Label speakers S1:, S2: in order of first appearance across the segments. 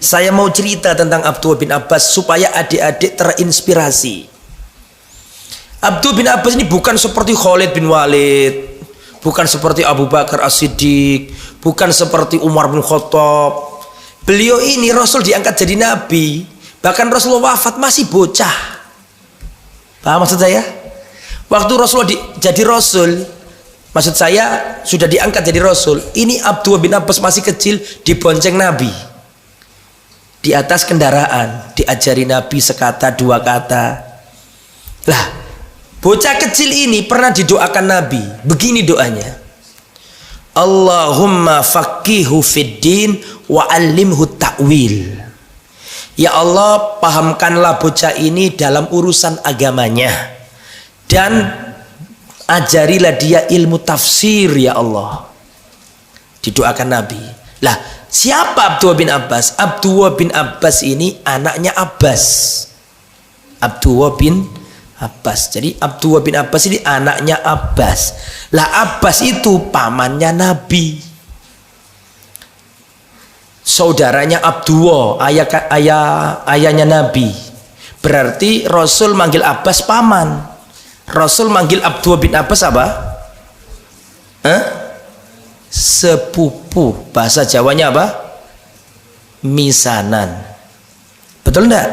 S1: Saya mau cerita tentang Abdullah bin Abbas supaya adik-adik terinspirasi. Abdullah bin Abbas ini bukan seperti Khalid bin Walid, bukan seperti Abu Bakar As-Siddiq, bukan seperti Umar bin Khattab. Beliau ini Rasul diangkat jadi nabi, bahkan Rasulullah wafat masih bocah. Paham maksud saya? Waktu Rasulullah jadi Rasul, maksud saya sudah diangkat jadi Rasul, ini Abdullah bin Abbas masih kecil, dibonceng Nabi di atas kendaraan, diajari Nabi sekata dua kata. Lah, bocah kecil ini pernah didoakan Nabi, begini doanya: Allahumma faqihu fid din wa 'allimhu ta'wil. Ya Allah, pahamkanlah bocah ini dalam urusan agamanya dan ajarilah dia ilmu tafsir ya Allah. Didoakan Nabi. Lah, siapa Abdullah bin Abbas? Abdullah bin Abbas ini anaknya Abbas. Abdullah bin Abbas. Jadi Abdullah bin Abbas ini anaknya Abbas. Lah, Abbas itu pamannya Nabi. Saudaranya Abdullah, ayahnya Nabi. Berarti Rasul manggil Abbas paman. Rasul manggil Abdullah bin Abbas apa? Sepupu. Bahasa Jawanya apa? Misanan. Betul enggak?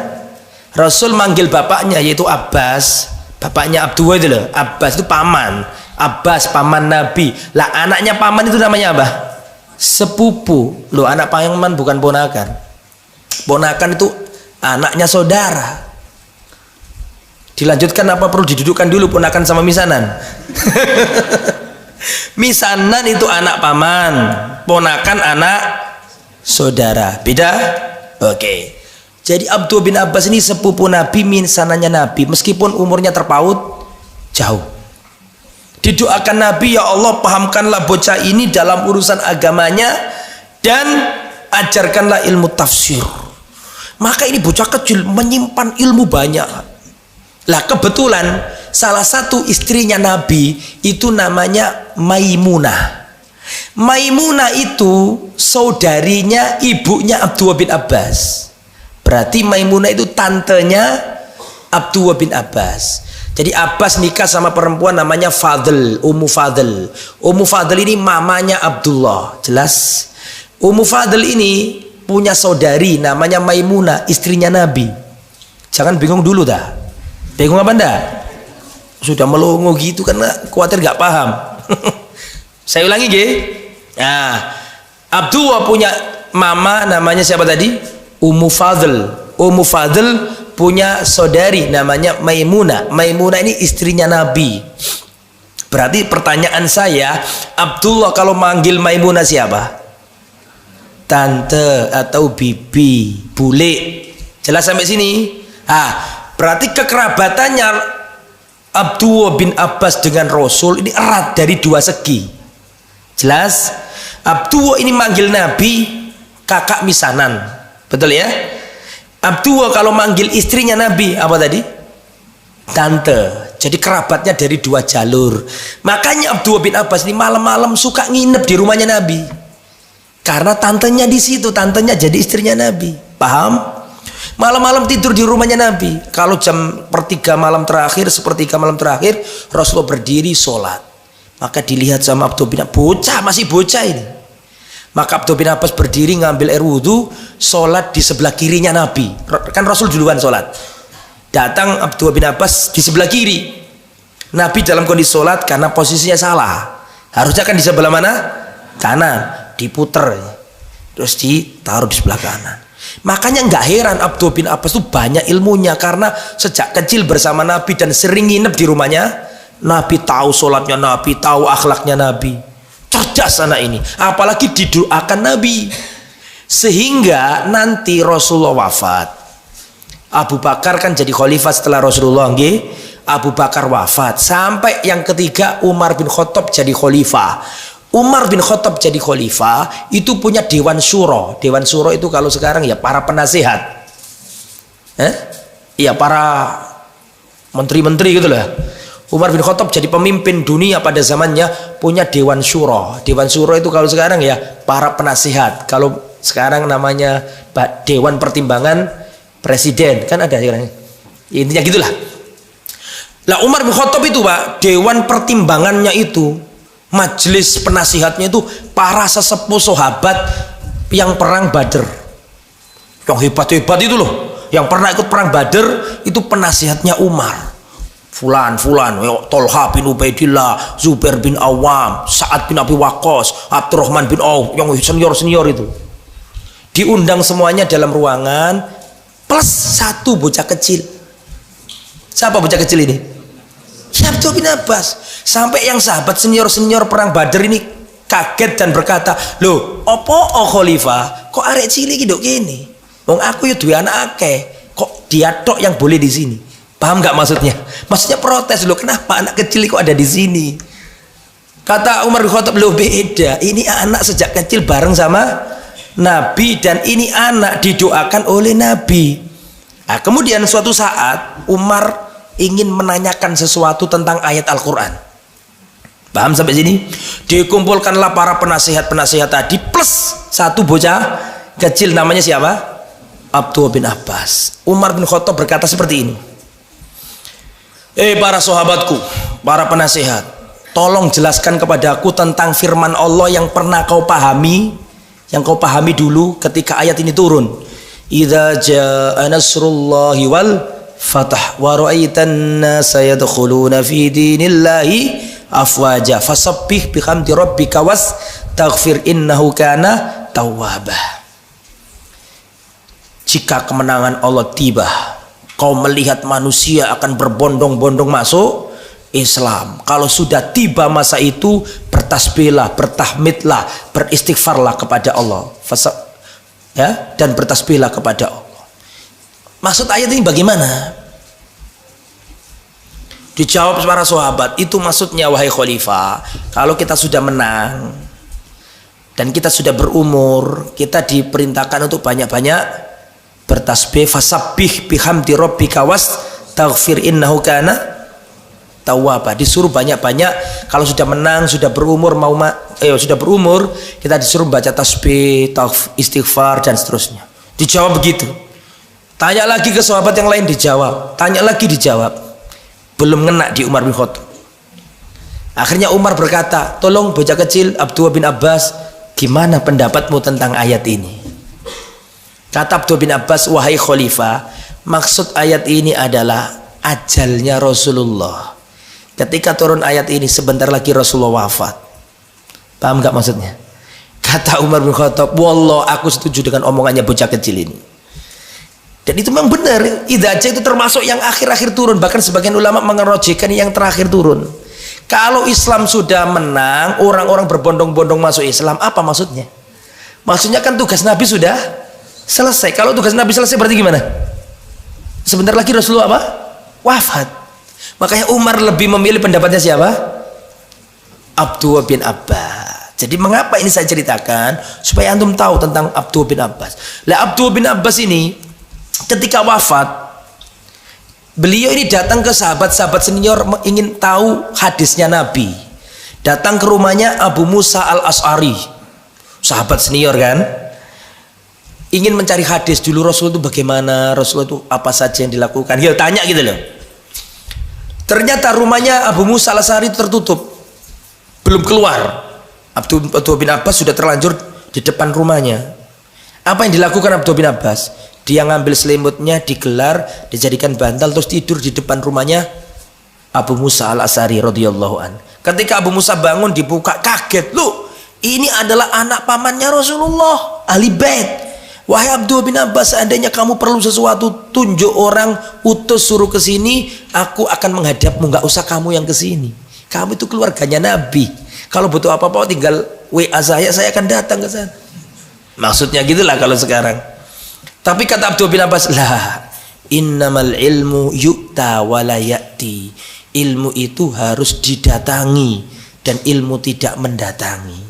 S1: Rasul manggil bapaknya yaitu Abbas, bapaknya Abdullah itu loh. Abbas itu paman. Abbas paman Nabi. Lah, anaknya paman itu namanya apa? Sepupu. Loh, anak paman bukan ponakan. Ponakan itu anaknya saudara. Dilanjutkan apa perlu didudukkan dulu ponakan sama misanan? Misanan itu anak paman, ponakan anak saudara. Beda? Oke. Jadi Abdullah bin Abbas ini sepupu Nabi, misanannya Nabi, meskipun umurnya terpaut jauh. Didoakan Nabi, ya Allah, pahamkanlah bocah ini dalam urusan agamanya dan ajarkanlah ilmu tafsir. Maka ini bocah kecil menyimpan ilmu banyak. Lah, kebetulan salah satu istrinya Nabi itu namanya Maimunah. Maimunah itu saudarinya ibunya Abdullah bin Abbas. Berarti Maimunah itu tantenya Abdullah bin Abbas. Jadi Abbas nikah sama perempuan namanya Fadl, Ummu Fadl. Ummu Fadl ini mamanya Abdullah. Jelas? Ummu Fadl ini punya saudari namanya Maimunah, istrinya Nabi. Jangan bingung dulu dah. Bingung apa enggak? Sudah melongo gitu karena khawatir gak paham. Saya ulangi ge. Nah, Abdullah punya mama namanya siapa tadi? Ummu Fadl. Ummu Fadl punya saudari namanya Maimunah. Maimunah ini istrinya Nabi. Berarti pertanyaan saya, Abdullah kalau manggil Maimunah siapa? Tante atau bibi, bule. Jelas sampai sini? Berarti kekerabatannya Abdullah bin Abbas dengan Rasul ini erat dari dua segi. Jelas? Abdullah ini manggil Nabi kakak misanan. Betul ya? Abdullah kalau manggil istrinya Nabi apa tadi? Tante. Jadi kerabatnya dari dua jalur. Makanya Abdullah bin Abbas ini malam-malam suka nginep di rumahnya Nabi. Karena tantenya di situ, tantenya jadi istrinya Nabi. Paham? Malam-malam tidur di rumahnya Nabi. Kalau jam sepertiga malam terakhir, Rasulullah berdiri sholat. Maka dilihat sama Abdullah bin Abbas, bocah, masih bocah ini. Maka Abdullah bin Abbas berdiri ngambil air wudhu, sholat di sebelah kirinya Nabi. Kan Rasul duluan sholat. Datang Abdullah bin Abbas di sebelah kiri. Nabi dalam kondisi sholat karena posisinya salah. Harusnya kan di sebelah mana? Kanan. Diputer. Terus ditaruh di sebelah kanan. Makanya nggak heran Abdullah bin Abbas itu banyak ilmunya karena sejak kecil bersama Nabi dan sering nginep di rumahnya Nabi. Tahu sholatnya Nabi, tahu akhlaknya Nabi. Cerdas anak ini, apalagi didoakan Nabi. Sehingga nanti Rasulullah wafat, Abu Bakar kan jadi khalifah setelah Rasulullah. Abu Bakar wafat, sampai yang ketiga Umar bin Khattab jadi khalifah. Umar bin Khattab jadi khalifah itu punya Dewan Syuro. Dewan Syuro itu kalau sekarang ya para penasehat, ya para menteri-menteri gitu lah. Umar bin Khattab jadi pemimpin dunia pada zamannya, punya Dewan Syuro. Dewan Syuro itu kalau sekarang ya para penasehat. Kalau Sekarang namanya Dewan Pertimbangan Presiden, kan ada sekarang. Intinya gitulah. Lah Umar bin Khattab itu Pak, dewan pertimbangannya itu, majelis penasihatnya itu para sesepuh sahabat yang perang Badr. Yang hebat-hebat itu loh, yang pernah ikut perang Badr itu penasihatnya Umar. Fulan, Tolha bin Ubaidillah, Zubair bin Awam, Sa'ad bin Abi Waqqas, Abdurrahman bin Auf, yang senior-senior itu. Diundang semuanya dalam ruangan, plus satu bocah kecil. Siapa bocah kecil ini? Ya Abdullah bin Abbas. Sampai yang sahabat senior-senior perang Badr ini kaget dan berkata, loh, opo khalifah, kok arek cilik iki nduk kene? Wong aku ya duwe anak akeh, kok dia tok yang boleh di sini? Paham nggak maksudnya? Maksudnya protes loh, kenapa anak kecil kok ada di sini? Kata Umar bin Khattab, loh beda, ini anak sejak kecil bareng sama Nabi dan ini anak didoakan oleh Nabi. Nah, kemudian suatu saat Umar ingin menanyakan sesuatu tentang ayat Al-Quran. Paham sampai sini? Dikumpulkanlah para penasihat-penasihat tadi plus satu bocah kecil, namanya siapa? Abdullah bin Abbas. Umar bin Khattab berkata seperti ini, para sahabatku, para penasihat, tolong jelaskan kepadaku tentang firman Allah yang pernah kau pahami, yang kau pahami dulu ketika ayat ini turun. Idza jaa nasrullahi wal fath wa ra'aitan nasa yadkhuluna fi dinillahi afwaja fasabbih bihamdi rabbika wastaghfir innahu kana tawwaba. Jika kemenangan Allah tiba, kau melihat manusia akan berbondong-bondong masuk Islam. Kalau sudah tiba masa itu, bertasbihlah, bertahmidlah, beristighfarlah kepada Allah. Dan bertasbihlah kepada Allah. Maksud ayat ini bagaimana? Dijawab para sahabat, itu maksudnya wahai khalifah, kalau kita sudah menang dan kita sudah berumur, kita diperintahkan untuk banyak-banyak bertasbih, fasabbih bihamdi rabbika wastaghfir innahu kana tawwaba. Disuruh banyak-banyak, kalau sudah menang, sudah berumur, sudah berumur, kita disuruh baca tasbih, istighfar dan seterusnya. Dijawab begitu. Tanya lagi ke sahabat yang lain, dijawab. Tanya lagi, dijawab. Belum ngena di Umar bin Khattab. Akhirnya Umar berkata, tolong bocah kecil Abdullah bin Abbas, gimana pendapatmu tentang ayat ini? Kata Abdullah bin Abbas, wahai khalifah, maksud ayat ini adalah ajalnya Rasulullah. Ketika turun ayat ini, sebentar lagi Rasulullah wafat. Paham nggak maksudnya? Kata Umar bin Khattab, wallah aku setuju dengan omongannya bocah kecil ini. Dan itu memang benar. Idza itu termasuk yang akhir-akhir turun. Bahkan sebagian ulama mengerojekan yang terakhir turun. Kalau Islam sudah menang, orang-orang berbondong-bondong masuk Islam, apa maksudnya? Maksudnya kan tugas Nabi sudah selesai. Kalau tugas Nabi selesai berarti gimana? Sebentar lagi Rasulullah apa? Wafat. Makanya Umar lebih memilih pendapatnya siapa? Abdullah bin Abbas. Jadi mengapa ini saya ceritakan? Supaya antum tahu tentang Abdullah bin Abbas. Lah Abdullah bin Abbas ini ketika wafat, beliau ini datang ke sahabat-sahabat senior ingin tahu hadisnya Nabi. Datang ke rumahnya Abu Musa al-Ash'ari, sahabat senior kan, ingin mencari hadis dulu Rasul itu bagaimana, Rasul itu apa saja yang dilakukan. Ya tanya gitu loh. Ternyata rumahnya Abu Musa al-Ash'ari tertutup, belum keluar. Abdullah bin Abbas sudah terlanjur di depan rumahnya. Apa yang dilakukan Abdullah bin Abbas? Dia ngambil selimutnya, digelar, dijadikan bantal, terus tidur di depan rumahnya Abu Musa al-Ash'ari radhiyallahu an. Ketika Abu Musa bangun, dibuka, kaget, loh ini adalah anak pamannya Rasulullah, ahli bait. Wahai Abdullah bin Abbas, seandainya kamu perlu sesuatu, tunjuk orang, utus suruh ke sini, aku akan menghadapmu, nggak usah kamu yang ke sini. Kamu itu keluarganya Nabi. Kalau butuh apa-apa tinggal WA saya akan datang ke sana. Maksudnya gitulah kalau sekarang. Tapi kata Abdullah bin Abbas, lah innamal ilmu yu'ta wala ya'ti. Ilmu itu harus didatangi dan ilmu tidak mendatangi.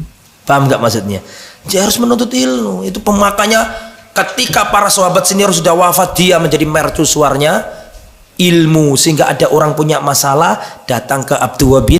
S1: Paham nggak maksudnya? Dia harus menuntut ilmu. Itu pemakainya ketika para sahabat senior sudah wafat, dia menjadi mercusuarnya ilmu, sehingga ada orang punya masalah datang ke Abdullah bin